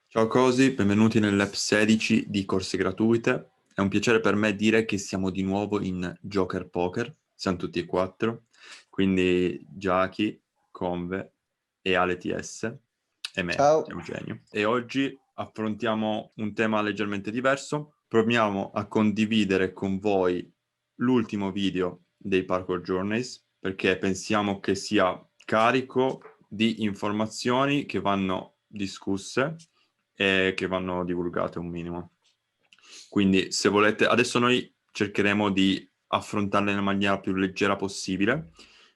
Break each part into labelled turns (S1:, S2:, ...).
S1: Ciao Cosi, benvenuti nell'app 16 di Corse Gratuite. È un piacere per me dire che siamo di nuovo in Joker Poker, siamo tutti e quattro, quindi Giachi, Conve e Ale TS e me,
S2: Ciao.
S1: Eugenio. E oggi affrontiamo un tema leggermente diverso. Proviamo a condividere con voi l'ultimo video dei Parkour Journeys perché pensiamo che sia carico di informazioni che vanno discusse e che vanno divulgate un minimo. Quindi se volete, adesso noi cercheremo di affrontarle nella maniera più leggera possibile,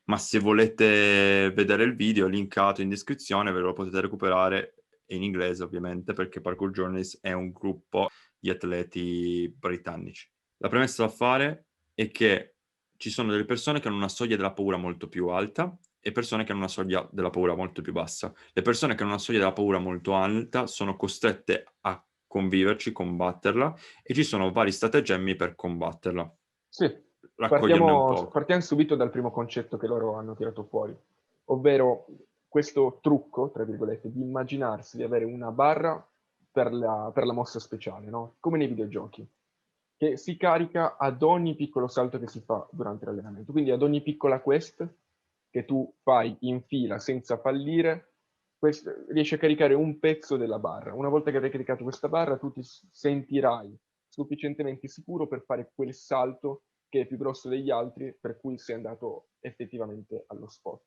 S1: ma se volete vedere il video linkato in descrizione ve lo potete recuperare in inglese ovviamente, perché Parkour Journeys è un gruppo di atleti britannici. La premessa da fare è che ci sono delle persone che hanno una soglia della paura molto più alta e persone che hanno una soglia della paura molto più bassa. Le persone che hanno una soglia della paura molto alta sono costrette a conviverci, combatterla, e ci sono vari stratagemmi per combatterla.
S2: Sì,
S1: Raccoglierne un po'.
S2: partiamo subito dal primo concetto che loro hanno tirato fuori, ovvero questo trucco, tra virgolette, di immaginarsi di avere una barra per la mossa speciale, no? Come nei videogiochi, che si carica ad ogni piccolo salto che si fa durante l'allenamento. Quindi ad ogni piccola quest che tu fai in fila senza fallire, riesci a caricare un pezzo della barra. Una volta che avrai caricato questa barra, tu ti sentirai sufficientemente sicuro per fare quel salto che è più grosso degli altri, per cui sei andato effettivamente allo spot.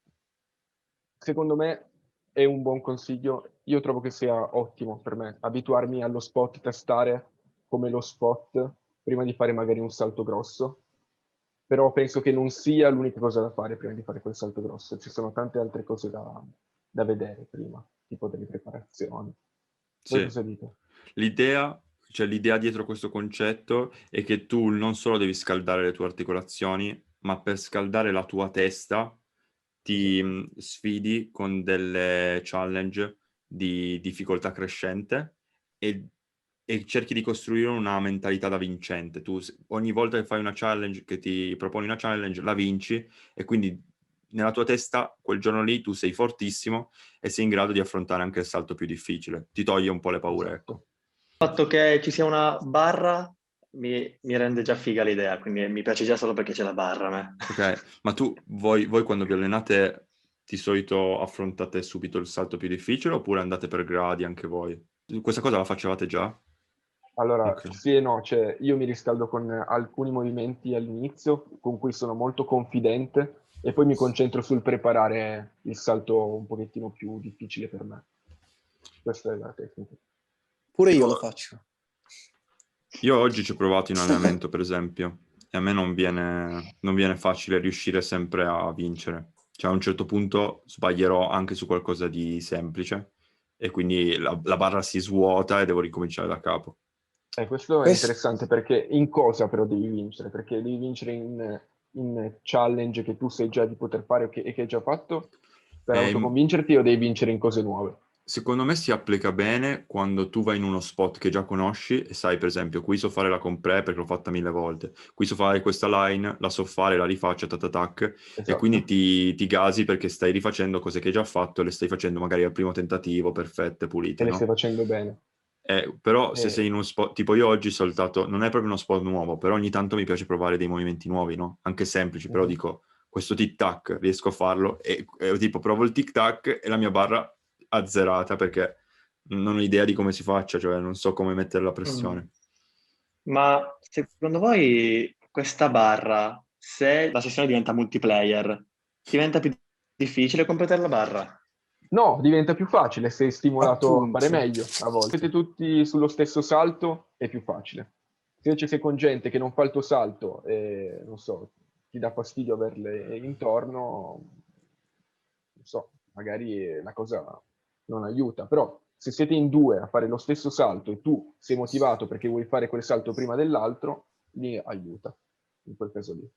S2: Secondo me è un buon consiglio, io trovo che sia ottimo per me abituarmi allo spot, testare come lo spot prima di fare magari un salto grosso, però penso che non sia l'unica cosa da fare prima di fare quel salto grosso, ci sono tante altre cose da vedere prima, tipo delle preparazioni. Voi
S1: Sì.
S2: cosa dite?
S1: L'idea dietro questo concetto è che tu non solo devi scaldare le tue articolazioni, ma per scaldare la tua testa ti
S2: Esatto.
S1: sfidi con delle challenge di difficoltà crescente e, e cerchi di costruire una mentalità da vincente. Tu ogni volta che fai una challenge, che ti proponi una challenge, la vinci, e quindi nella tua testa quel giorno lì tu sei fortissimo e sei in grado di affrontare anche il salto più difficile. Ti toglie un po' le paure, ecco.
S2: Esatto.
S3: Il fatto che ci sia una barra mi rende già figa l'idea, quindi mi piace già solo perché c'è la barra a me.
S1: Ok, ma voi quando vi allenate di solito affrontate subito il salto più difficile oppure andate per gradi anche voi? Questa cosa la facevate già?
S2: Allora,
S1: Ok.
S2: sì e no, cioè io mi riscaldo con alcuni movimenti all'inizio con cui sono molto confidente e poi mi concentro sul preparare il salto un pochettino più difficile per me. Questa è la tecnica.
S3: Pure io lo faccio.
S1: Io oggi ci ho provato in allenamento, per esempio, e a me non viene facile riuscire sempre a vincere. Cioè, a un certo punto sbaglierò anche su qualcosa di semplice e quindi la barra si svuota e devo ricominciare da capo.
S2: Questo è interessante perché in cosa però devi vincere? Perché devi vincere in challenge che tu sai già di poter fare e che hai già fatto per
S1: E,
S2: autoconvincerti o devi vincere in cose nuove?
S1: Secondo me si applica bene quando tu vai in uno spot che già conosci e sai, per esempio, qui so fare la compre perché l'ho fatta 1000 volte, qui so fare questa line, la so fare, la rifaccio, tac, e quindi
S2: Esatto.
S1: ti gasi perché stai rifacendo cose che hai già fatto e le stai facendo magari al primo tentativo, perfette,
S2: E
S1: pulite,
S2: le stai
S1: no?
S2: facendo bene.
S1: Però se sei
S2: Eh,
S1: in uno spot, tipo io oggi ho saltato, non è proprio uno spot nuovo, però ogni tanto mi piace provare dei movimenti nuovi, no? Anche semplici, però
S2: mhm.
S1: dico, questo tic-tac riesco a farlo e tipo provo il tic-tac e la mia barra azzerata perché non ho idea di come si faccia, cioè non so come mettere la
S3: Mm.
S1: pressione.
S3: Ma secondo voi questa barra, se la sessione diventa multiplayer, diventa più difficile completare la barra?
S2: No, diventa più facile, sei stimolato a fare
S3: Appunto.
S2: meglio a volte. Siete tutti sullo stesso salto, è più facile. Se invece sei con gente che non fa il tuo salto e, non so, ti dà fastidio averle intorno, non so, magari la cosa non aiuta. Però se siete in due a fare lo stesso salto e tu sei motivato perché vuoi fare quel salto prima dell'altro, lì aiuta, in quel caso lì,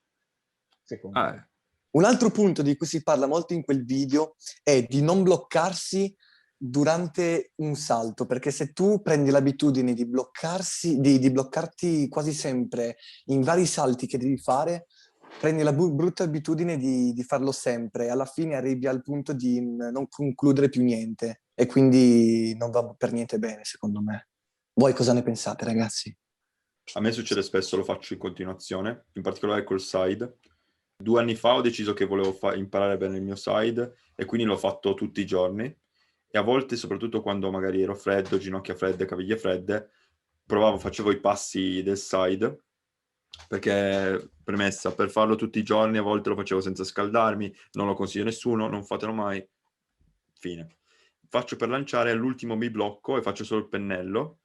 S2: secondo
S1: Ah,
S2: me.
S4: Un altro punto di cui si parla molto in quel video è di non bloccarsi durante un salto, perché se tu prendi l'abitudine di bloccarti quasi sempre in vari salti che devi fare, prendi la brutta abitudine di farlo sempre, alla fine arrivi al punto di non concludere più niente e quindi non va per niente bene, secondo me. Voi cosa ne pensate, ragazzi?
S1: A me succede spesso, lo faccio in continuazione, in particolare col side. 2 anni fa ho deciso che volevo imparare bene il mio side e quindi l'ho fatto tutti i giorni. E a volte, soprattutto quando magari ero freddo, ginocchia fredde, caviglie fredde, facevo i passi del side, perché, premessa, per farlo tutti i giorni a volte lo facevo senza scaldarmi, non lo consiglio a nessuno, non fatelo mai, fine. Faccio per lanciare, all'ultimo mi blocco e faccio solo il pennello,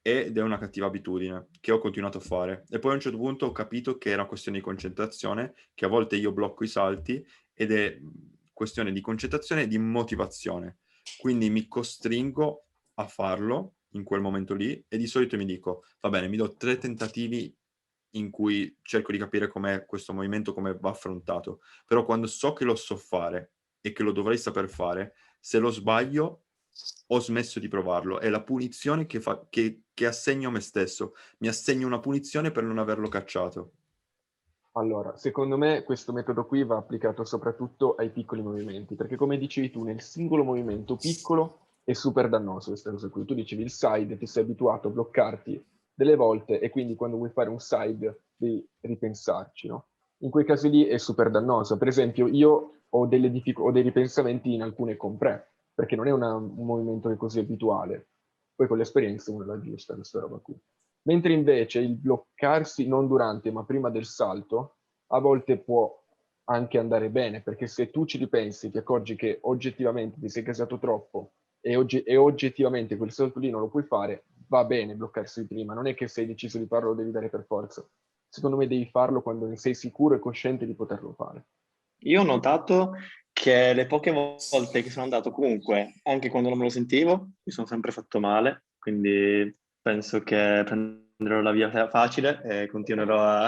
S1: ed è una cattiva abitudine che ho continuato a fare. E poi a un certo punto ho capito che era una questione di concentrazione, che a volte io blocco i salti, ed è questione di concentrazione e di motivazione. Quindi mi costringo a farlo in quel momento lì e di solito mi dico, va bene, mi do 3 tentativi in cui cerco di capire com'è questo movimento, come va affrontato. Però quando so che lo so fare e che lo dovrei saper fare, se lo sbaglio ho smesso di provarlo. È la punizione che assegno a me stesso. Mi assegno una punizione per non averlo cacciato.
S2: Allora, secondo me questo metodo qui va applicato soprattutto ai piccoli movimenti, perché come dicevi tu, nel singolo movimento piccolo è super dannoso questa cosa qui. Tu dicevi il side, ti sei abituato a bloccarti delle volte e quindi quando vuoi fare un side devi ripensarci, no? In quei casi lì è super dannoso. Per esempio, io ho dei ripensamenti in alcune compre, perché non è un movimento che è così abituale. Poi con l'esperienza uno la aggiusta questa roba qui. Mentre invece il bloccarsi non durante, ma prima del salto, a volte può anche andare bene, perché se tu ci ripensi, ti accorgi che oggettivamente ti sei gasato troppo e oggettivamente quel salto lì non lo puoi fare, va bene bloccarsi prima, non è che se hai deciso di farlo lo devi dare per forza. Secondo me devi farlo quando ne sei sicuro e cosciente di poterlo fare.
S3: Io ho notato che le poche volte che sono andato comunque, anche quando non me lo sentivo, mi sono sempre fatto male, quindi penso che prenderò la via facile e continuerò a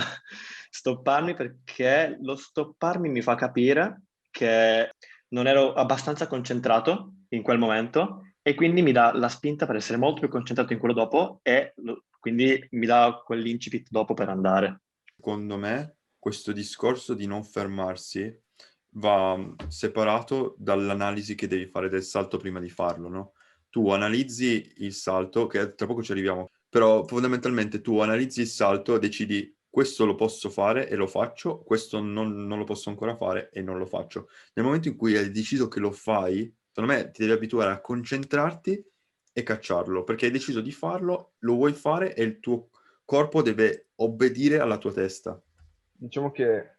S3: stopparmi perché lo stopparmi mi fa capire che non ero abbastanza concentrato in quel momento e quindi mi dà la spinta per essere molto più concentrato in quello dopo e quindi mi dà quell'incipit dopo per andare.
S1: Secondo me, questo discorso di non fermarsi va separato dall'analisi che devi fare del salto prima di farlo, no? Tu analizzi il salto, che tra poco ci arriviamo, però fondamentalmente tu analizzi il salto, decidi questo lo posso fare e lo faccio, questo non lo posso ancora fare e non lo faccio. Nel momento in cui hai deciso che lo fai, secondo me ti devi abituare a concentrarti e cacciarlo, perché hai deciso di farlo, lo vuoi fare e il tuo corpo deve obbedire alla tua testa.
S2: Diciamo che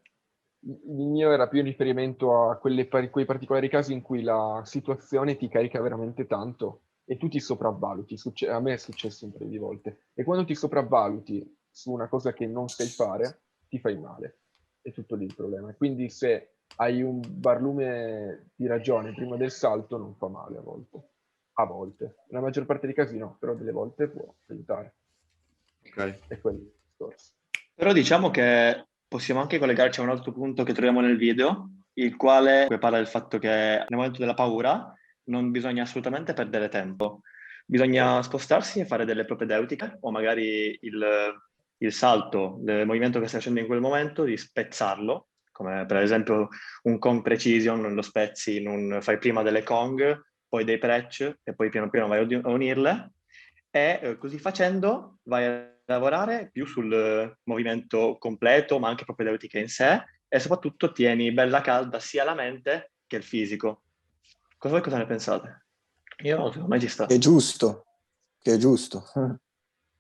S2: il mio era più in riferimento a quei particolari casi in cui la situazione ti carica veramente tanto e tu ti sopravvaluti. A me è successo un paio di volte. E quando ti sopravvaluti su una cosa che non sai fare, ti fai male. È tutto lì il problema. Quindi se hai un barlume di ragione prima del salto, non fa male a volte. A volte. Nella maggior parte dei casi no, però delle volte può aiutare.
S1: Ok.
S2: È quello il discorso.
S3: Però diciamo che possiamo anche collegarci a un altro punto che troviamo nel video, il quale parla del fatto che nel momento della paura non bisogna assolutamente perdere tempo. Bisogna spostarsi e fare delle propedeutiche o magari il salto del movimento che stai facendo in quel momento, di spezzarlo, come per esempio un Kong Precision, lo spezzi, fai prima delle Kong, poi dei Prec e poi piano piano vai a unirle e così facendo vai a lavorare più sul movimento completo, ma anche propedeutica in sé e soprattutto tieni bella calda sia la mente che il fisico. Voi cosa ne pensate? Io secondo me ci sta.
S4: Che è giusto, che è giusto.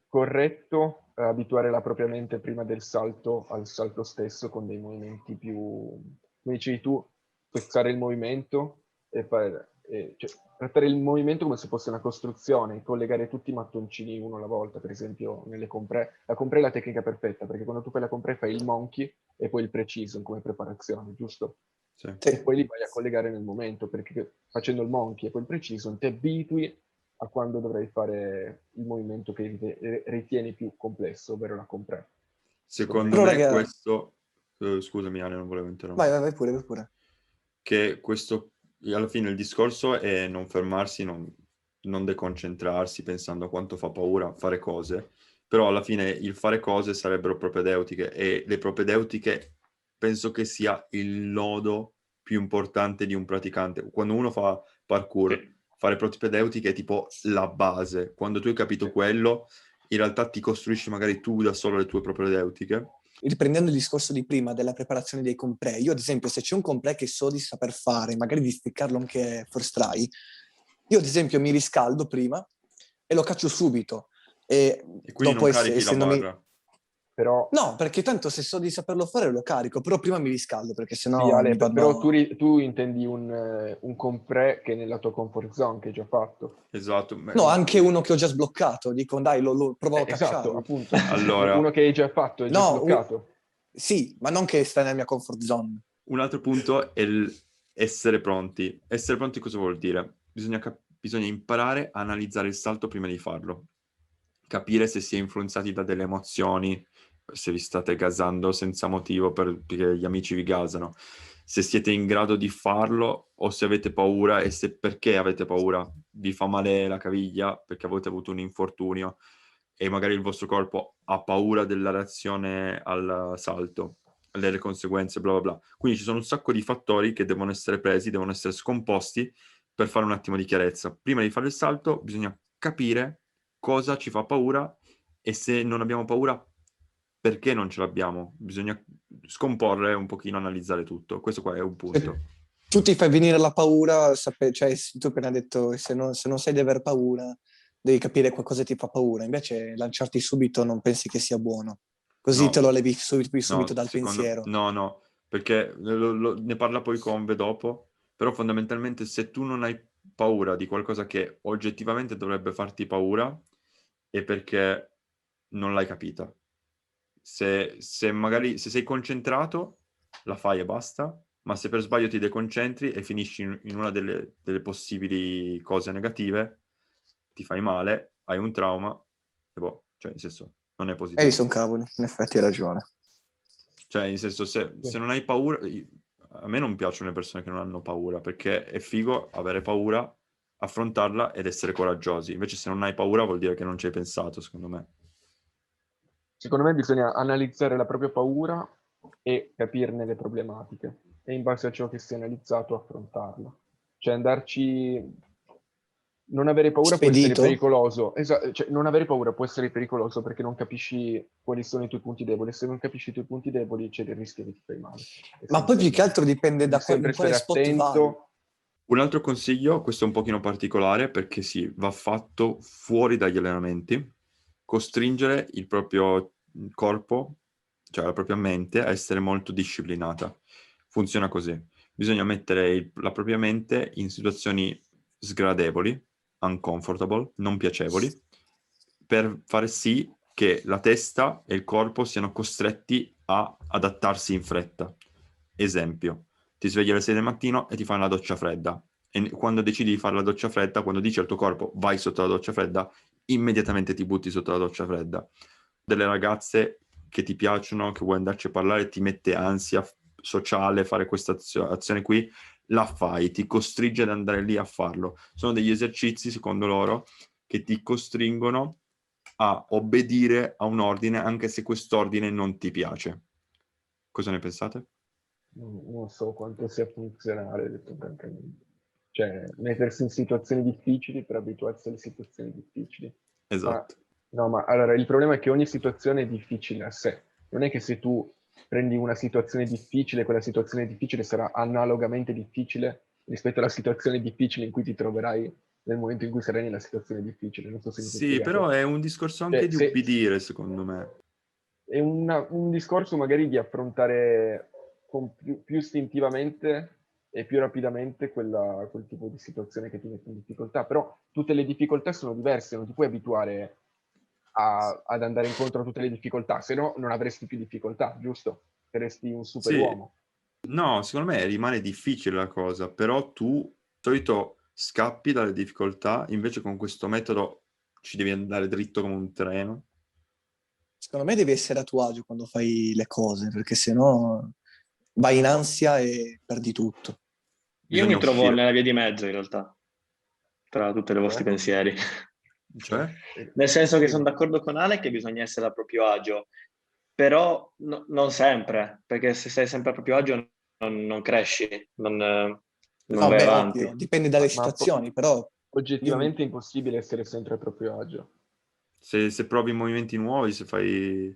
S2: Corretto abituare la propria mente prima del salto al salto stesso con dei movimenti più, come dicevi tu, spezzare il movimento cioè, trattare il movimento come se fosse una costruzione, collegare tutti i mattoncini uno alla volta, per esempio nelle compre. La compre è la tecnica perfetta, perché quando tu fai la compre fai il monkey e poi il precision come preparazione, giusto?
S1: Sì.
S2: E poi li vai a collegare nel momento, perché facendo il monkey e poi il precision ti abitui a quando dovrai fare il movimento che ritieni più complesso, ovvero la compre.
S1: Secondo
S4: Però,
S1: me
S4: raga,
S1: questo... scusami Ale, non volevo
S4: vai,
S1: interrompere.
S4: vai, vai pure, vai pure.
S1: Che questo, alla fine il discorso è non fermarsi, non deconcentrarsi pensando a quanto fa paura fare cose, però alla fine il fare cose sarebbero propedeutiche e le propedeutiche penso che sia il nodo più importante di un praticante. Quando uno fa parkour,
S3: Sì.
S1: fare propedeutiche è tipo la base. Quando tu hai capito quello, in realtà ti costruisci magari tu da solo le tue propedeutiche.
S4: Riprendendo il discorso di prima della preparazione dei compré, io ad esempio se c'è un compré che so di saper fare, magari di spiccarlo anche first try, io ad esempio mi riscaldo prima e lo caccio subito. E
S1: E quindi
S4: dopo
S1: non carichi la
S4: essendomi...
S1: barra.
S2: Però,
S4: No, perché tanto se so di saperlo fare lo carico, però prima mi riscaldo perché
S2: sì,
S4: sennò
S2: Ale,
S4: mi
S2: però
S4: vado...
S2: tu intendi un compré che è nella tua comfort zone, che hai già fatto.
S1: Esatto.
S4: No, anche uno che ho già sbloccato, dico dai, lo provo a
S2: Esatto,
S4: cacciarlo.
S2: appunto.
S1: Allora,
S2: Uno che hai già fatto, è già
S4: No,
S2: sbloccato.
S4: sì, ma non che sta nella mia comfort zone.
S1: un altro punto è essere pronti. Essere pronti cosa vuol dire? Bisogna imparare a analizzare il salto prima di farlo. Capire se si è influenzati da delle emozioni, se vi state gasando senza motivo perché gli amici vi gasano, se siete in grado di farlo o se avete paura e se perché avete paura. Vi fa male la caviglia perché avete avuto un infortunio e magari il vostro corpo ha paura della reazione al salto, delle conseguenze, bla bla bla. Quindi ci sono un sacco di fattori che devono essere presi, devono essere scomposti per fare un attimo di chiarezza. Prima di fare il salto bisogna capire cosa ci fa paura e se non abbiamo paura perché non ce l'abbiamo. Bisogna scomporre un pochino, analizzare tutto. Questo qua è un punto.
S4: Tu ti fai venire la paura, cioè tu appena detto se non sai di aver paura, devi capire cosa ti fa paura. Invece lanciarti subito non pensi che sia buono. Così
S1: No,
S4: te lo levi subito
S1: no,
S4: dal pensiero.
S1: no, perché ne parla poi Conve dopo, però fondamentalmente se tu non hai paura di qualcosa che oggettivamente dovrebbe farti paura è perché non l'hai capita. Se magari se sei concentrato la fai e basta, ma se per sbaglio ti deconcentri e finisci in una delle possibili cose negative, ti fai male, hai un trauma e boh, cioè nel senso non è positivo.
S4: Sono cavoli, in effetti hai ragione.
S1: Cioè, nel senso, se non hai paura, a me non piacciono le persone che non hanno paura, perché è figo avere paura, affrontarla ed essere coraggiosi. Invece se non hai paura vuol dire che non ci hai pensato, secondo me.
S2: Secondo me bisogna analizzare la propria paura e capirne le problematiche e in base a ciò che si è analizzato affrontarla. Cioè andarci... Non avere paura può essere
S4: Spedito?
S2: pericoloso. Cioè, non avere paura può essere pericoloso perché non capisci quali sono i tuoi punti deboli. Se non capisci i tuoi punti deboli c'è il rischio che ti fai male.
S4: Ma poi più che altro dipende
S2: Devi sempre
S4: in quale
S2: stare
S4: spot vai.
S2: attento.
S1: Un altro consiglio, questo è un pochino particolare perché sì, va fatto fuori dagli allenamenti, costringere il proprio corpo, cioè la propria mente, a essere molto disciplinata. Funziona così. Bisogna mettere la propria mente in situazioni sgradevoli, uncomfortable, non piacevoli, per fare sì che la testa e il corpo siano costretti a adattarsi in fretta. Esempio, ti svegli alle 6 del mattino e ti fai una doccia fredda. E quando decidi di fare la doccia fredda, quando dici al tuo corpo vai sotto la doccia fredda, immediatamente ti butti sotto la doccia fredda. Delle ragazze che ti piacciono, che vuoi andarci a parlare, ti mette ansia sociale fare questa azione qui, la fai, ti costringe ad andare lì a farlo. Sono degli esercizi, secondo loro, che ti costringono a obbedire a un ordine anche se quest'ordine non ti piace. Cosa ne pensate?
S2: Non so quanto sia funzionale, detto francamente. Cioè, mettersi in situazioni difficili per abituarsi alle situazioni difficili. Ma,
S1: Esatto.
S2: no, ma allora il problema è che ogni situazione è difficile a sé. Non è che se tu prendi una situazione difficile, quella situazione difficile sarà analogamente difficile rispetto alla situazione difficile in cui ti troverai nel momento in cui sarai nella situazione difficile. Non so se mi sono
S1: Sì, però
S2: spiegato.
S1: è un discorso anche di ubbidire, secondo me.
S2: È un discorso magari di affrontare più istintivamente e più rapidamente quel tipo di situazione che ti mette in difficoltà. Però tutte le difficoltà sono diverse, non ti puoi abituare ad andare incontro a tutte le difficoltà, se no non avresti più difficoltà, giusto? Saresti un
S1: Sì,
S2: superuomo.
S1: no, secondo me rimane difficile la cosa, però tu di solito scappi dalle difficoltà, invece con questo metodo ci devi andare dritto come un treno.
S4: Secondo me devi essere a tuo agio quando fai le cose, perché sennò vai in ansia e perdi tutto.
S3: Io mi
S1: Bisogna
S3: trovo
S1: uscire.
S3: nella via di mezzo in realtà, tra tutti i vostri
S2: Cioè?
S3: pensieri.
S1: Cioè?
S3: Nel senso che sono
S2: Spiega.
S3: d'accordo con Ale che bisogna essere a proprio agio, però non sempre, perché se sei sempre a proprio agio non cresci, non
S4: No,
S3: vai
S4: beh,
S3: avanti.
S4: ovvio, dipende dalle
S2: Ma
S4: situazioni, però
S2: oggettivamente è impossibile essere sempre a proprio agio.
S1: Se provi movimenti nuovi, se fai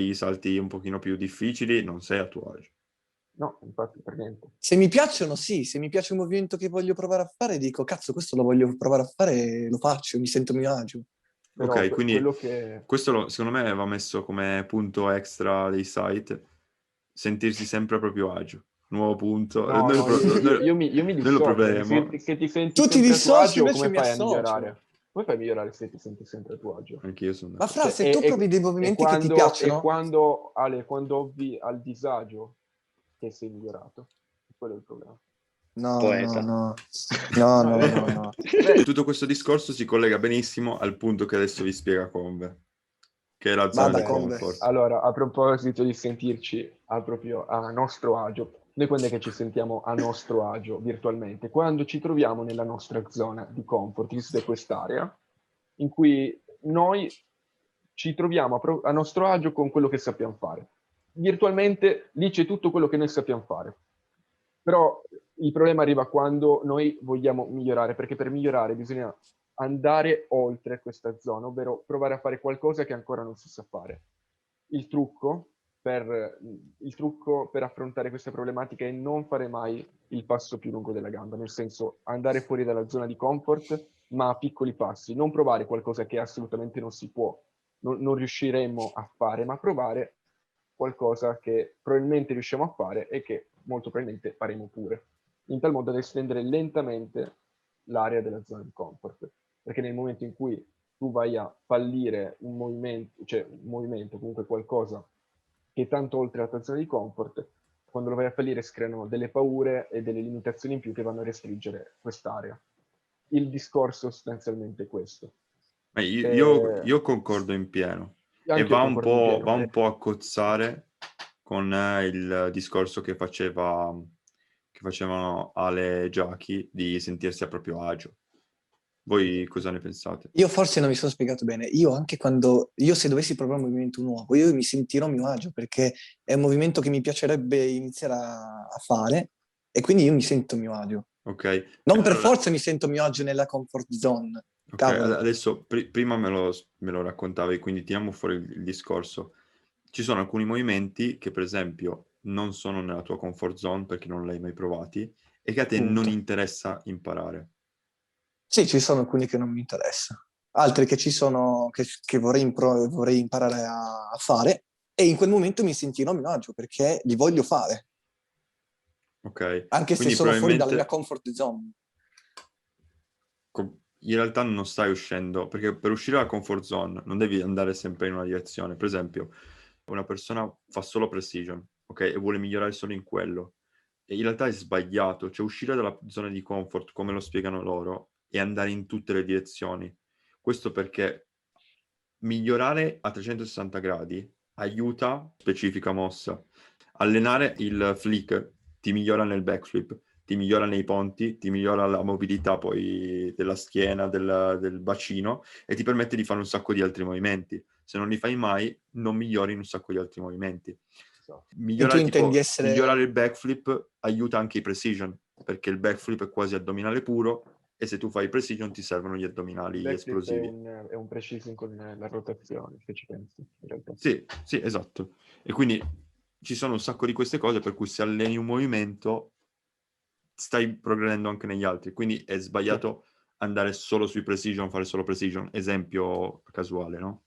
S1: i salti un pochino più difficili, non sei a tuo agio.
S2: No, infatti per niente.
S4: se mi piacciono, sì, se mi piace un movimento che voglio provare a fare, dico, cazzo, questo lo voglio provare a fare, lo faccio, mi sento a mio agio.
S2: Però
S1: Ok, quindi
S2: quello che...
S1: questo secondo me va messo come punto extra dei site, sentirsi sempre a proprio agio. Nuovo punto.
S2: No, no, io mi
S1: Noi lo
S2: dissocio.
S1: proveremo.
S2: Se ti senti
S4: Tu ti
S2: sempre a tuo
S4: dissoci,
S2: agio,
S4: invece
S2: come
S4: mi
S2: fai a
S4: associo.
S2: migliorare? Come fai a migliorare se ti senti sempre a tuo agio?
S1: Anche io sono
S4: Ma
S1: d'accordo.
S4: Fra, se tu provi dei movimenti che ti piacciono,
S2: Ale, quando ovvi al disagio che sei migliorato, quello è il problema.
S4: no,
S3: Poeta.
S4: no.
S1: E tutto questo discorso si collega benissimo al punto che adesso vi spiega Conve, che è la zona
S4: Vada,
S1: di
S4: Conve.
S1: comfort.
S2: Allora, a proposito di sentirci proprio a nostro agio, noi quando è che ci sentiamo a nostro agio virtualmente? Quando ci troviamo nella nostra zona di comfort, che è quest'area, in cui noi ci troviamo a nostro agio con quello che sappiamo fare. Virtualmente lì c'è tutto quello che noi sappiamo fare. Però il problema arriva quando noi vogliamo migliorare, perché per migliorare bisogna andare oltre questa zona, ovvero provare a fare qualcosa che ancora non si sa fare. Il trucco per affrontare questa problematica è non fare mai il passo più lungo della gamba, nel senso andare fuori dalla zona di comfort, ma a piccoli passi, non provare qualcosa che assolutamente non si può, non riusciremo a fare, ma provare qualcosa che probabilmente riusciamo a fare e che molto probabilmente faremo pure, in tal modo da estendere lentamente l'area della zona di comfort, perché nel momento in cui tu vai a fallire un movimento, comunque qualcosa che è tanto oltre la tua zona di comfort, quando lo vai a fallire si creano delle paure e delle limitazioni in più che vanno a restringere quest'area. Il discorso sostanzialmente è questo.
S1: Io concordo in pieno e
S2: Anche io concordo in pieno.
S1: va un po' a cozzare con il discorso che facevano Ale e Giachi di sentirsi a proprio agio. Voi cosa ne pensate?
S4: Io forse non mi sono spiegato bene. Io anche quando, se dovessi provare un movimento nuovo, io mi sentirò a mio agio perché è un movimento che mi piacerebbe iniziare a fare e quindi io mi sento a mio agio.
S1: Ok.
S4: Non per
S1: Allora,
S4: forza mi sento a mio agio nella comfort zone.
S1: ok,
S4: Cavolo.
S1: adesso prima me lo raccontavi, quindi tiriamo fuori il discorso. Ci sono alcuni movimenti che per esempio non sono nella tua comfort zone perché non l'hai mai provati e che a te non
S4: Punto.
S1: interessa imparare.
S4: Sì, ci sono alcuni che non mi interessano, altri che ci sono, che vorrei imparare a fare e in quel momento mi sentirò a mio agio perché li voglio fare,
S1: Ok?
S4: anche se
S1: Quindi
S4: sono fuori dalla mia
S1: probabilmente
S4: comfort zone.
S1: in realtà non stai uscendo, perché per uscire dalla comfort zone non devi andare sempre in una direzione. Per esempio, una persona fa solo precision, ok? E vuole migliorare solo in quello. E in realtà è sbagliato, cioè uscire dalla zona di comfort, come lo spiegano loro, e andare in tutte le direzioni. Questo perché migliorare a 360 gradi aiuta specifica mossa. Allenare il flick ti migliora nel backflip, ti migliora nei ponti, ti migliora la mobilità poi della schiena, del bacino e ti permette di fare un sacco di altri movimenti. Se non li fai mai, non migliori in un sacco di altri movimenti.
S4: E tu intendi
S1: Migliorare il
S4: essere...
S1: backflip aiuta anche i precision, perché il backflip è quasi addominale puro e se tu fai precision ti servono gli
S2: Il
S1: addominali
S2: backflip
S1: esplosivi.
S2: è un precision con la rotazione, se ci pensi, in realtà.
S1: Sì, sì, esatto. E quindi ci sono un sacco di queste cose per cui se alleni un movimento stai progredendo anche negli altri. Quindi è sbagliato andare solo sui precision, fare solo precision. Esempio casuale, no?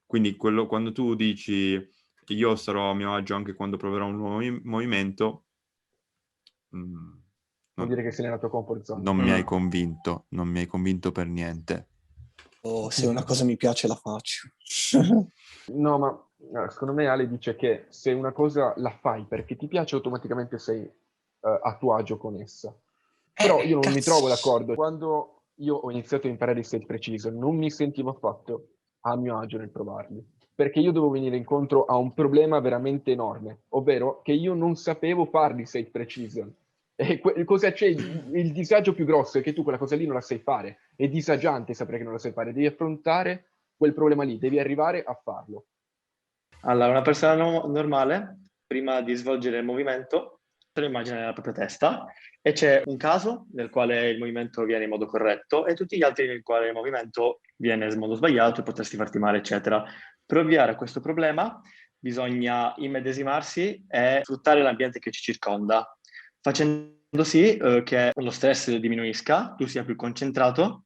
S1: Quindi quando tu dici io sarò a mio agio anche quando proverò un nuovo movimento,
S2: Vuol dire che sei nella tua comfort zone.
S1: non mi hai convinto per niente.
S4: Oh, se una cosa mi piace la faccio.
S2: No, ma secondo me Ale dice che se una cosa la fai perché ti piace, automaticamente sei a tuo agio con essa. Però io non mi
S4: Cazzo.
S2: trovo d'accordo. Quando io ho iniziato a imparare i state precision, non mi sentivo affatto a mio agio nel provarli, perché io dovevo venire incontro a un problema veramente enorme, ovvero che io non sapevo farli state precision. E cosa c'è? Il disagio più grosso è che tu quella cosa lì non la sai fare. È disagiante sapere che non la sai fare. Devi affrontare quel problema lì, devi arrivare a farlo.
S3: Allora, una persona normale, prima di svolgere il movimento, se lo immagina nella propria testa e c'è un caso nel quale il movimento viene in modo corretto e tutti gli altri nel quale il movimento viene in modo sbagliato e potresti farti male, eccetera. Per ovviare a questo problema bisogna immedesimarsi e sfruttare l'ambiente che ci circonda, facendo sì che lo stress diminuisca, tu sia più concentrato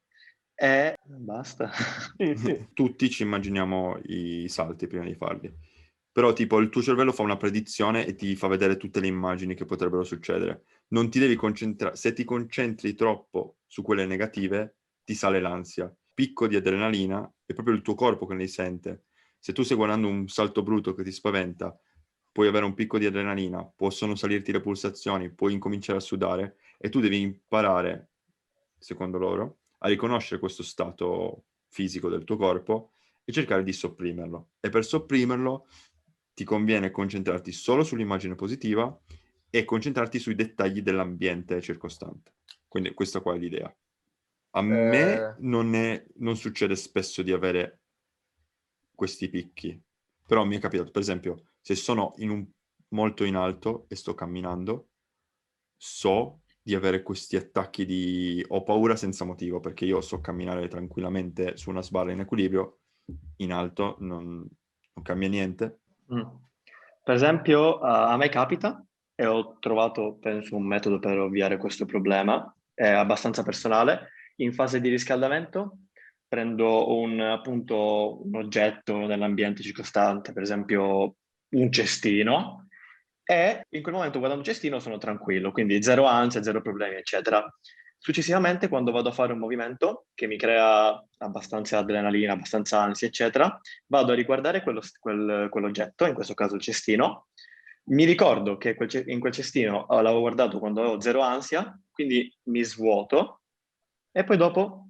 S3: e basta.
S2: Sì.
S1: Tutti ci immaginiamo i salti prima di farli. Però tipo il tuo cervello fa una predizione e ti fa vedere tutte le immagini che potrebbero succedere. Non ti devi concentrare, se ti concentri troppo su quelle negative, ti sale l'ansia. Picco di adrenalina è proprio il tuo corpo che ne sente. Se tu stai guardando un salto brutto che ti spaventa, puoi avere un picco di adrenalina, possono salirti le pulsazioni, puoi incominciare a sudare e tu devi imparare, secondo loro, a riconoscere questo stato fisico del tuo corpo e cercare di sopprimerlo. E per sopprimerlo ti conviene concentrarti solo sull'immagine positiva e concentrarti sui dettagli dell'ambiente circostante. Quindi questa qua è l'idea. A me non succede spesso di avere questi picchi, però mi è capitato, per esempio, se sono molto in alto e sto camminando, so di avere questi attacchi di ho paura senza motivo, perché io so camminare tranquillamente su una sbarra in equilibrio, in alto non cambia niente.
S3: Mm. Per esempio, a me capita e ho trovato, penso, un metodo per ovviare questo problema, è abbastanza personale. In fase di riscaldamento prendo appunto, un oggetto nell'ambiente circostante, per esempio un cestino, e in quel momento guardando il cestino sono tranquillo, quindi zero ansia, zero problemi, eccetera. Successivamente, quando vado a fare un movimento che mi crea abbastanza adrenalina, abbastanza ansia, eccetera, vado a riguardare quell'oggetto, in questo caso il cestino. Mi ricordo che in quel cestino l'avevo guardato quando avevo zero ansia, quindi mi svuoto e poi dopo,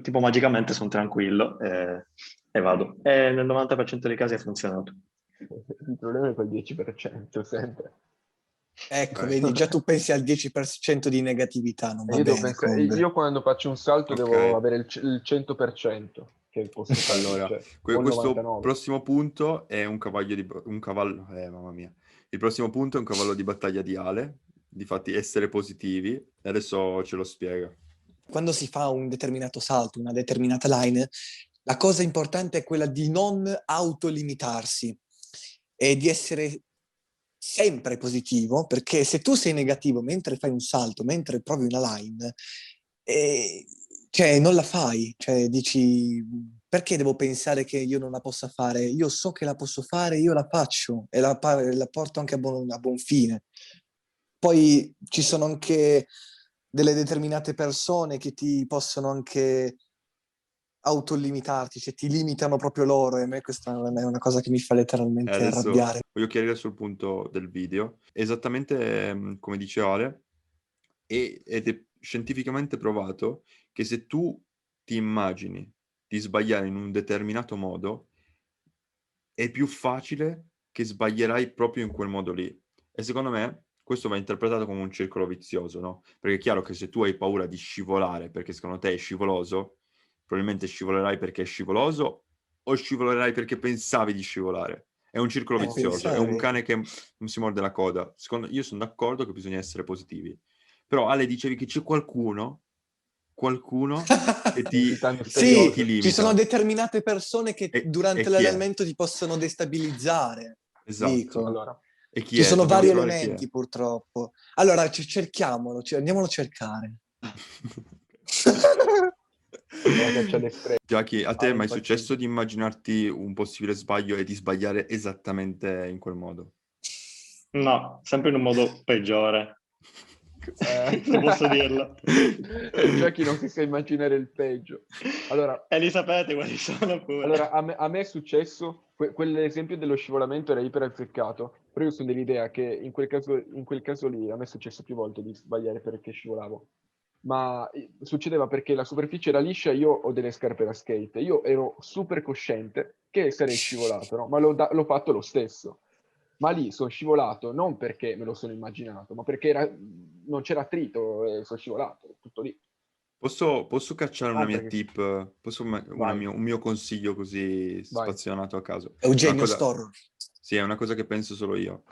S3: tipo magicamente, sono tranquillo e vado. E nel 90% dei casi ha funzionato.
S2: Il problema è quel 10%, sempre.
S4: Ecco,
S1: Ok.
S4: vedi, già tu pensi al 10% di negatività, non
S2: E
S4: va
S2: io devo
S4: bene,
S2: pensare,
S4: Combe.
S2: io quando faccio un salto
S1: Ok.
S2: devo avere il 100% che posso fare,
S1: Allora,
S2: cioè, o il
S1: questo
S2: 99%.
S1: prossimo punto è un cavallo, mamma mia. Il prossimo punto è un cavallo di battaglia di Ale, difatti essere positivi, e adesso ce lo spiega.
S4: Quando si fa un determinato salto, una determinata line, la cosa importante è quella di non autolimitarsi e di essere sempre positivo, perché se tu sei negativo mentre fai un salto, mentre provi una line, cioè non la fai, cioè dici perché devo pensare che io non la possa fare? Io so che la posso fare, io la faccio e la porto anche a buon fine. Poi ci sono anche delle determinate persone che ti possono anche autolimitarti, cioè ti limitano proprio loro e a me questa è una cosa che mi fa letteralmente
S1: Adesso
S4: arrabbiare.
S1: voglio chiarire sul punto del video. Esattamente come dice Ale, ed è scientificamente provato che se tu ti immagini di sbagliare in un determinato modo, è più facile che sbaglierai proprio in quel modo lì. E secondo me questo va interpretato come un circolo vizioso, no? Perché è chiaro che se tu hai paura di scivolare perché secondo te è scivoloso, probabilmente scivolerai perché è scivoloso o scivolerai perché pensavi di scivolare. È un circolo vizioso, è un
S4: Pensare.
S1: cane che non si morde la coda. Io sono d'accordo che bisogna essere positivi. Però Ale dicevi che c'è qualcuno che
S2: Un
S1: ti,
S2: titano
S4: Sì,
S1: ti
S2: misterioso.
S4: ci sono
S1: limita.
S4: determinate persone che
S1: E
S4: durante
S1: chi è?
S4: l'allenamento ti possono destabilizzare,
S1: Esatto.
S4: dico.
S2: Allora,
S1: E chi
S4: Ci
S1: è?
S4: sono
S1: Dobbiamo
S4: vari
S1: trovare chi è.
S4: elementi, purtroppo. Allora, cerchiamolo, andiamolo a cercare.
S2: la caccia alle streghe.
S1: Giachi, a te è
S2: Ale
S1: mai
S2: impazzito.
S1: successo di immaginarti un possibile sbaglio e di sbagliare esattamente in quel modo?
S3: No, sempre in un modo peggiore, se posso dirlo.
S2: Già chi non si sa immaginare il peggio. Allora,
S3: E li sapete quali sono
S2: Allora,
S3: pure.
S2: a me è successo, quell'esempio dello scivolamento era iper azzeccato, però io sono dell'idea che in quel caso lì a me è successo più volte di sbagliare perché scivolavo, ma succedeva perché la superficie era liscia e io ho delle scarpe da skate, io ero super cosciente che sarei scivolato, no? Ma l'ho fatto lo stesso. Ma lì sono scivolato non perché me lo sono immaginato, ma perché non c'era attrito e sono scivolato, tutto lì.
S1: Posso cacciare una mia
S2: Altre che...
S1: tip?
S2: Vai,
S1: Un mio consiglio così
S2: vai.
S1: spazionato a caso? Una
S4: Eugenio
S1: cosa,
S4: Storro.
S1: sì, è una cosa che penso solo io.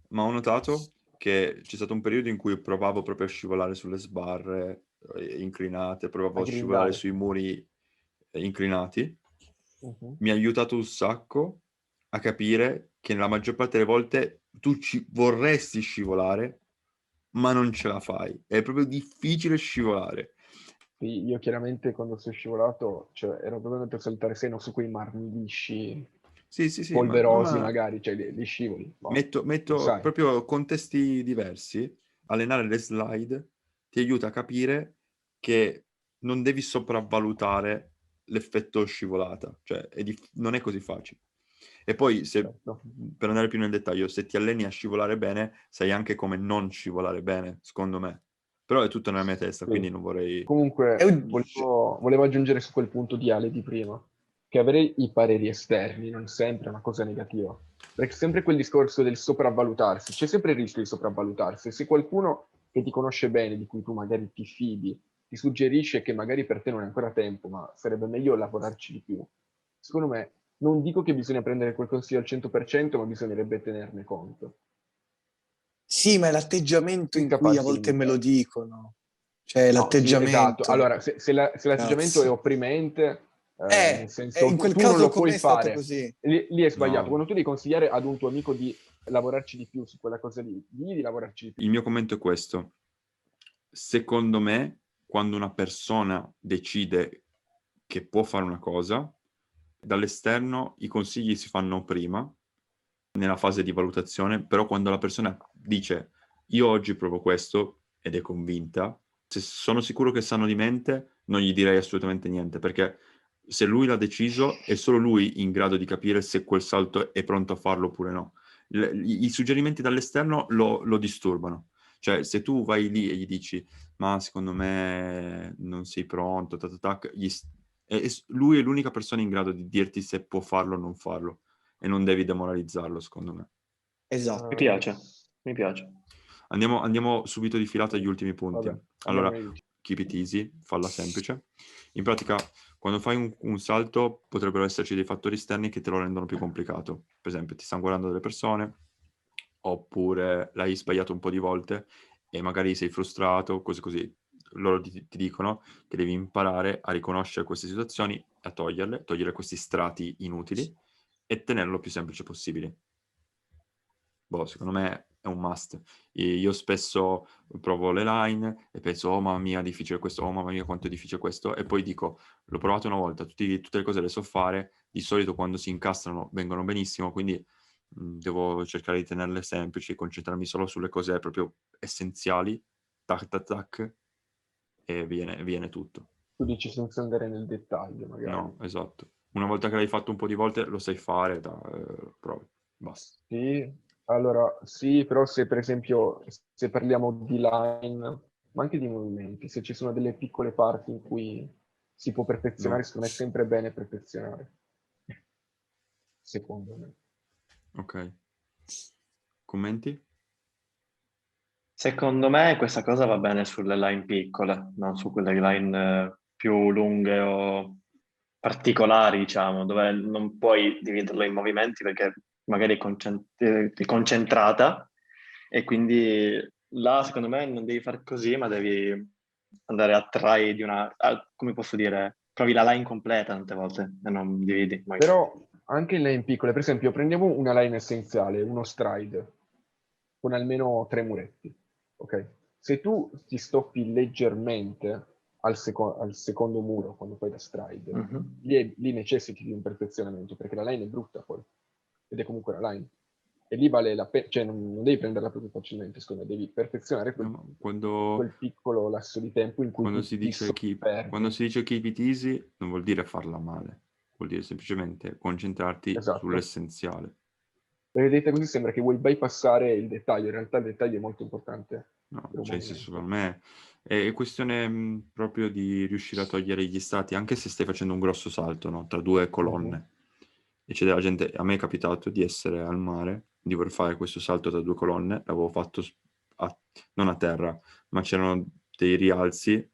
S1: Ma ho notato che c'è stato un periodo in cui provavo proprio a scivolare sulle sbarre inclinate, provavo
S2: A
S1: a scivolare
S2: grindare.
S1: sui muri inclinati.
S2: Mhm.
S1: Mi ha aiutato un sacco a capire che nella maggior parte delle volte tu ci vorresti scivolare, ma non ce la fai. È proprio difficile scivolare.
S2: Sì, io chiaramente quando sono scivolato, cioè, ero proprio per saltare seno su quei marmi lisci,
S1: Sì, sì, sì,
S2: polverosi magari, cioè li scivoli. Boh, lo
S1: metto
S2: sai.
S1: proprio contesti diversi. Allenare le slide ti aiuta a capire che non devi sopravvalutare l'effetto scivolata, cioè non è così facile. E poi,
S2: Certo.
S1: per andare più nel dettaglio, se ti alleni a scivolare bene, sai anche come non scivolare bene, secondo me. Però è tutto nella mia testa,
S2: Sì.
S1: quindi non vorrei...
S2: Comunque, volevo aggiungere su quel punto di Ale di prima, che avere i pareri esterni non sempre è una cosa negativa. Perché sempre quel discorso del sopravvalutarsi, c'è sempre il rischio di sopravvalutarsi. Se qualcuno che ti conosce bene, di cui tu magari ti fidi, ti suggerisce che magari per te non è ancora tempo, ma sarebbe meglio lavorarci di più, secondo me non dico che bisogna prendere quel consiglio al 100%, ma bisognerebbe tenerne conto.
S4: Sì, ma è l'atteggiamento in cui a
S2: Incapace di
S4: volte me lo
S2: limitare.
S4: dicono. Cioè,
S2: No, sì, esatto.
S4: l'atteggiamento.
S2: Allora, se l'atteggiamento è
S4: Cazzo.
S2: opprimente, nel senso
S4: In quel
S2: tu non
S4: caso
S2: lo
S4: con
S2: puoi
S4: me è stato
S2: fare,
S4: così.
S2: lì è sbagliato.
S1: No,
S2: Quando tu devi consigliare ad un tuo amico di lavorarci di più su quella cosa lì, digli di lavorarci di più.
S1: il mio commento è questo. Secondo me, quando una persona decide che può fare una cosa, dall'esterno i consigli si fanno prima, nella fase di valutazione, però quando la persona dice io oggi provo questo ed è convinta, se sono sicuro che sanno di mente, non gli direi assolutamente niente, perché se lui l'ha deciso è solo lui in grado di capire se quel salto è pronto a farlo oppure no. I suggerimenti dall'esterno lo disturbano. Cioè, se tu vai lì e gli dici ma secondo me non sei pronto, lui è l'unica persona in grado di dirti se può farlo o non farlo e non devi demoralizzarlo, secondo me.
S4: Esatto.
S3: Mi piace, mi piace.
S1: Andiamo subito di filata agli ultimi punti.
S2: Vabbè,
S1: Allora,
S2: andiamo ai ultimi.
S1: keep it easy, falla semplice. In pratica, quando fai un salto, potrebbero esserci dei fattori esterni che te lo rendono più complicato. Per esempio, ti stanno guardando delle persone, oppure l'hai sbagliato un po' di volte e magari sei frustrato, cose così. Loro ti dicono che devi imparare a riconoscere queste situazioni, a togliere questi strati inutili e tenerlo più semplice possibile. Boh, secondo me è un must. Io spesso provo le line e penso, oh mamma mia, difficile questo, oh mamma mia, quanto è difficile questo, e poi dico, l'ho provato una volta, tutte le cose le so fare, di solito quando si incastrano vengono benissimo, quindi devo cercare di tenerle semplici, concentrarmi solo sulle cose proprio essenziali, tac tac tac, e viene tutto.
S2: Tu dici senza andare nel dettaglio, magari.
S1: No, esatto. Una volta che l'hai fatto un po' di volte, lo sai fare, provi, basta.
S2: Sì, allora sì, però se per esempio se parliamo di line, ma anche di movimenti, se ci sono delle piccole parti in cui si può perfezionare,
S1: No,
S2: secondo me è sempre bene perfezionare, secondo me.
S1: ok. Commenti?
S3: Secondo me questa cosa va bene sulle line piccole, non su quelle line più lunghe o particolari, diciamo, dove non puoi dividerlo in movimenti perché magari è concentrata e quindi là secondo me non devi fare così, ma devi andare a try di come posso dire, provi la line completa tante volte e non dividi.
S2: Però anche in line piccole, per esempio prendiamo una line essenziale, uno stride, con almeno 3 muretti, ok? Se tu ti stoppi leggermente al secondo muro quando fai la stride,
S3: Mhm.
S2: lì necessiti di un perfezionamento, perché la line è brutta poi, ed è comunque una line. E lì vale la pena, cioè non devi prenderla proprio facilmente, secondo me, devi perfezionare
S1: No,
S2: quel piccolo lasso di tempo in cui
S1: quando
S2: tu
S1: si
S2: ti
S1: dice quando
S2: soffermi.
S1: si dice keep it easy, non vuol dire farla male, vuol dire semplicemente concentrarti
S2: Esatto.
S1: sull'essenziale.
S2: Perché detta così sembra che vuoi bypassare il dettaglio, in realtà il dettaglio è molto importante
S1: No,
S2: per un
S1: cioè, nel senso, per
S2: movimento.
S1: me è questione proprio di riuscire a togliere gli strati, anche se stai facendo un grosso salto, no? Tra due
S2: Mhm.
S1: colonne. E c'è della gente, a me è capitato di essere al mare, di voler fare questo salto tra due colonne, l'avevo fatto non a terra, ma c'erano dei rialzi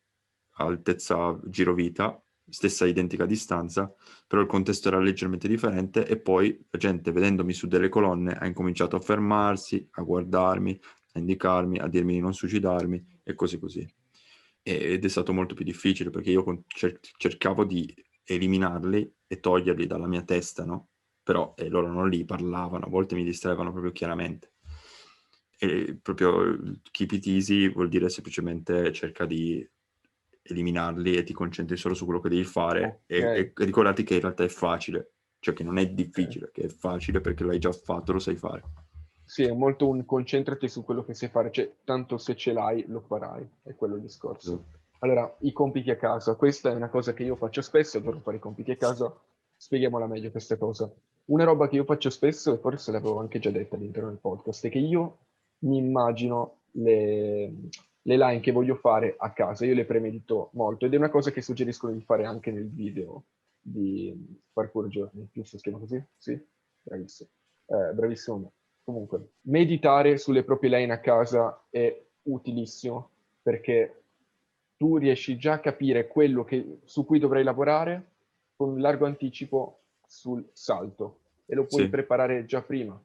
S1: altezza girovita, stessa identica distanza, però il contesto era leggermente differente e poi la gente vedendomi su delle colonne ha incominciato a fermarsi, a guardarmi, a indicarmi, a dirmi di non suicidarmi e così così. Ed è stato molto più difficile perché io cercavo di eliminarli e toglierli dalla mia testa, no? Però loro non li parlavano, a volte mi distraevano proprio chiaramente. E proprio keep it easy vuol dire semplicemente cerca di eliminarli e ti concentri solo su quello che devi fare e ricordati che in realtà è facile, cioè che non è difficile, che è facile perché l'hai già fatto, lo sai fare.
S2: Sì, è molto un concentrati su quello che sai fare, cioè tanto se ce l'hai lo farai, è quello il discorso.
S1: Esatto.
S2: Allora, i compiti a casa, questa è una cosa che io faccio spesso, adoro fare i compiti a casa, spieghiamola meglio questa cosa. Una roba che io faccio spesso, e forse l'avevo anche già detta all'interno del podcast, è che io mi immagino le line che voglio fare a casa, io le premedito molto ed è una cosa che suggeriscono di fare anche nel video di Parkour Journey, giusto? Si chiama così? Sì? Bravissimo. Bravissimo me. Comunque, meditare sulle proprie line a casa è utilissimo perché tu riesci già a capire quello su cui dovrai lavorare con un largo anticipo sul salto e lo puoi
S1: Sì.
S2: preparare già prima.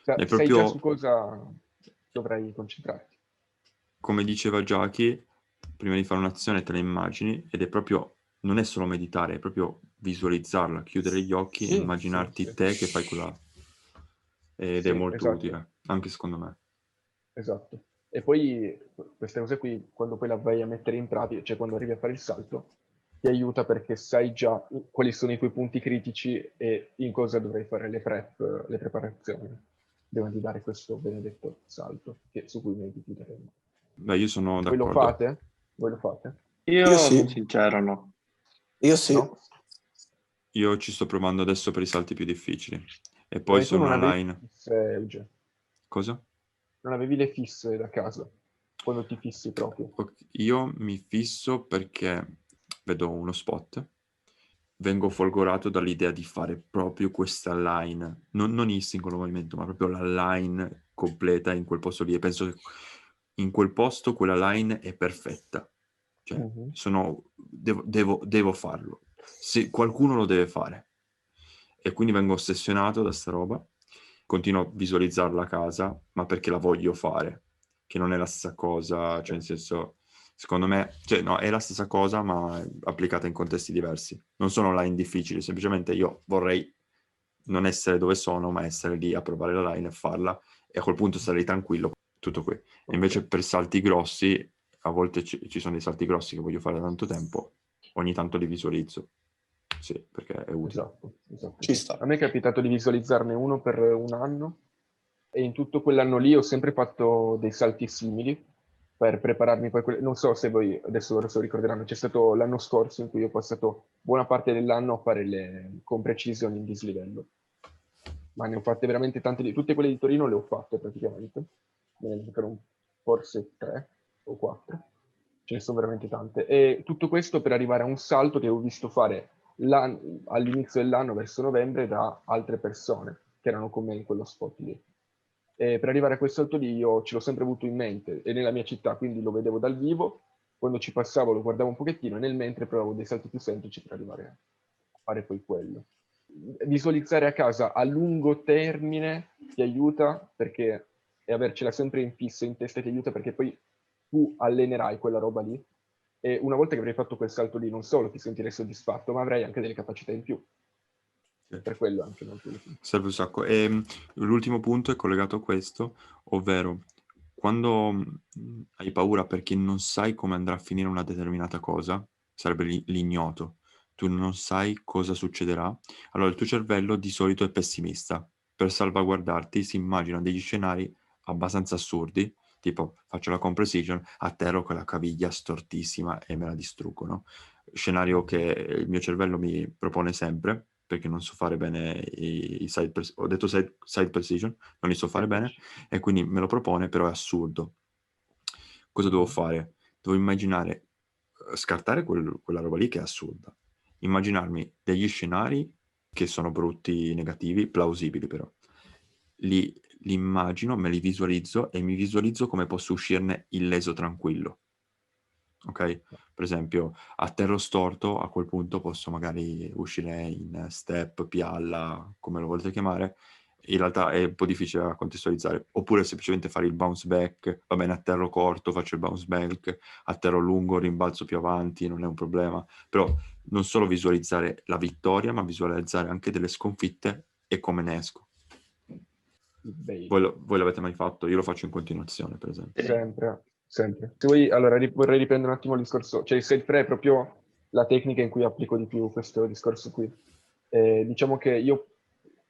S2: Sai
S1: proprio...
S2: già su cosa dovrai concentrarti.
S1: Come diceva Jackie, prima di fare un'azione te la immagini ed è proprio, non è solo meditare, è proprio visualizzarla, chiudere gli occhi e immaginarti
S2: sì.
S1: te che fai quella... Ed è molto
S2: esatto.
S1: utile, anche secondo me.
S2: Esatto. E poi queste cose qui, quando poi la vai a mettere in pratica, cioè quando arrivi a fare il salto, ti aiuta perché sai già quali sono i tuoi punti critici e in cosa dovrai fare le preparazioni prima di dare questo benedetto salto su cui mediteremo.
S1: Beh, io sono
S2: Voi lo
S1: d'accordo.
S2: fate? Voi lo fate?
S3: Io
S4: sì.
S3: sincero no.
S4: Io sì.
S2: No?
S1: Io ci sto provando adesso per i salti più difficili. E poi
S2: Tu
S1: sono
S2: non avevi
S1: online.
S2: fisse, Euge.
S1: Cosa?
S2: Non avevi le fisse da casa, quando ti fissi proprio.
S1: Io mi fisso perché vedo uno spot, vengo folgorato dall'idea di fare proprio questa line, non il singolo movimento, ma proprio la line completa in quel posto lì. E penso che in quel posto quella line è perfetta. Cioè, devo farlo. Se qualcuno lo deve fare. E quindi vengo ossessionato da sta roba. Continuo a visualizzarla a casa, ma perché la voglio fare. Che non è la stessa cosa, cioè nel senso... Secondo me, cioè no, è la stessa cosa ma applicata in contesti diversi. Non sono line difficili, semplicemente io vorrei non essere dove sono, ma essere lì a provare la line e farla e a quel punto sarei tranquillo, tutto qui. E invece per salti grossi, a volte ci sono dei salti grossi che voglio fare da tanto tempo, ogni tanto li visualizzo. Sì, perché è utile.
S2: Esatto.
S4: Ci sta.
S2: A me è capitato di visualizzarne uno per un anno e in tutto quell'anno lì ho sempre fatto dei salti simili per prepararmi poi. Non so se voi adesso loro se lo ricorderanno, c'è stato l'anno scorso in cui ho passato buona parte dell'anno a fare con precisione in dislivello. Ma ne ho fatte veramente tante, tutte quelle di Torino le ho fatte praticamente, me ne mancano forse 3 o 4, ce ne sono veramente tante. E tutto questo per arrivare a un salto che ho visto fare all'inizio dell'anno, verso novembre, da altre persone che erano con me in quello spot lì. E per arrivare a quel salto lì io ce l'ho sempre avuto in mente e nella mia città, quindi lo vedevo dal vivo, quando ci passavo lo guardavo un pochettino e nel mentre provavo dei salti più semplici per arrivare a fare poi quello. Visualizzare a casa a lungo termine ti aiuta perché, e avercela sempre in fisso in testa ti aiuta perché poi tu allenerai quella roba lì e una volta che avrai fatto quel salto lì non solo ti sentirei soddisfatto, ma avrai anche delle capacità in più. Per quello è anche molto utile.
S1: Serve un sacco. E l'ultimo punto è collegato a questo, ovvero quando hai paura perché non sai come andrà a finire una determinata cosa, sarebbe l'ignoto, tu non sai cosa succederà, allora il tuo cervello di solito è pessimista. Per salvaguardarti si immagina degli scenari abbastanza assurdi, tipo faccio la comprecision, atterro con la caviglia stortissima e me la distruggono. Scenario che il mio cervello mi propone sempre, perché non so fare bene i side ho detto side precision, non li so fare bene, e quindi me lo propone, però è assurdo. Cosa devo fare? Devo immaginare, scartare quella roba lì che è assurda, immaginarmi degli scenari che sono brutti, negativi, plausibili però. Li immagino, me li visualizzo e mi visualizzo come posso uscirne illeso tranquillo. ok? Per esempio, atterro storto, a quel punto posso magari uscire in step, pialla, come lo volete chiamare. In realtà è un po' difficile da contestualizzare. Oppure semplicemente fare il bounce back, va bene, atterro corto, faccio il bounce back, atterro lungo, rimbalzo più avanti, non è un problema. Però non solo visualizzare la vittoria, ma visualizzare anche delle sconfitte e come ne esco. Voi l'avete mai fatto? Io lo faccio in continuazione, per esempio.
S2: Sempre. Se vuoi, allora vorrei riprendere un attimo il discorso, cioè il self-pre è proprio la tecnica in cui applico di più questo discorso qui. Diciamo che io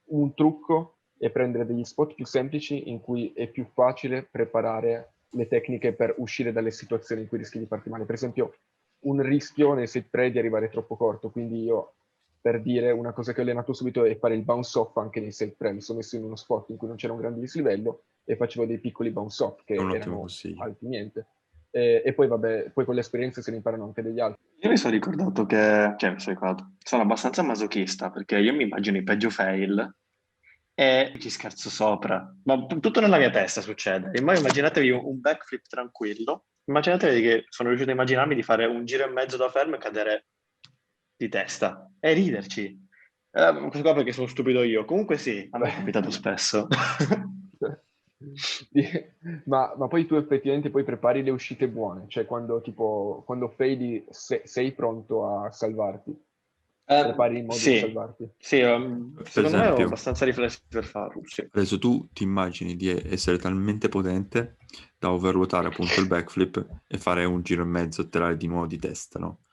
S2: un trucco è prendere degli spot più semplici in cui è più facile preparare le tecniche per uscire dalle situazioni in cui rischi di farti male. Per esempio, un rischio nel self-pre è di arrivare troppo corto, quindi io, per dire, una cosa che ho allenato subito è fare il bounce off anche nei self-pre. Mi sono messo in uno spot in cui non c'era un grande dislivello e facevo dei piccoli bounce off
S1: È
S2: che
S1: un ottimo
S2: erano
S1: consiglio.
S2: alti niente. E poi vabbè, poi con l'esperienza se ne imparano anche degli altri.
S3: Io sono abbastanza masochista perché io mi immagino i peggio fail e ci scherzo sopra. Ma tutto nella mia testa succede. E poi immaginatevi un backflip tranquillo. Immaginatevi che sono riuscito a immaginarmi di fare un giro e mezzo da fermo e cadere di testa e riderci. Questo qua perché sono stupido io. Comunque sì, a me è capitato spesso.
S2: Ma poi tu effettivamente poi prepari le uscite buone, cioè quando faili sei pronto a salvarti, prepari il modo di
S3: Sì,
S2: salvarti.
S3: sì,
S1: Per
S3: secondo me ho
S1: esempio,
S3: abbastanza riflessi per farlo, sì.
S1: adesso tu ti immagini di essere talmente potente da overruotare appunto il backflip e fare un giro e mezzo e tirare di nuovo di testa, no?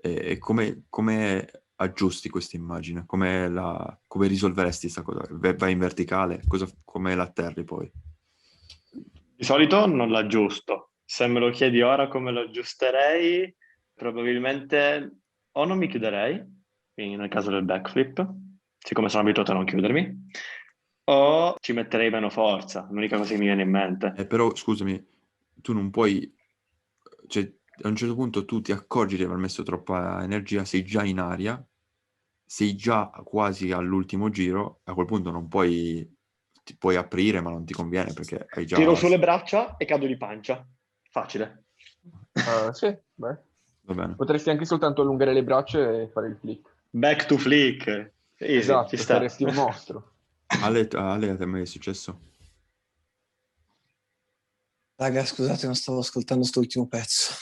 S1: E come aggiusti questa immagine? Come risolveresti questa cosa? Vai in verticale? Come la atterri poi?
S3: Di solito non l'aggiusto. Se me lo chiedi ora come lo aggiusterei, probabilmente o non mi chiuderei, quindi nel caso del backflip, siccome sono abituato a non chiudermi, o ci metterei meno forza, l'unica cosa che mi viene in mente.
S1: Però, scusami, tu non puoi... Cioè, a un certo punto tu ti accorgi di aver messo troppa energia, sei già in aria, sei già quasi all'ultimo giro, a quel punto non puoi... Ti puoi aprire, ma non ti conviene perché hai
S3: Tiro
S1: già...
S3: sulle braccia e cado di pancia. Facile.
S2: Sì, beh.
S1: Va bene.
S2: Potresti anche soltanto allungare le braccia e fare il flick.
S3: Back to flick. Easy, ci
S2: Esatto,
S3: sta.
S2: saresti un mostro.
S1: Ale, a te mai è successo?
S4: Raga, scusate, non stavo ascoltando st'ultimo pezzo.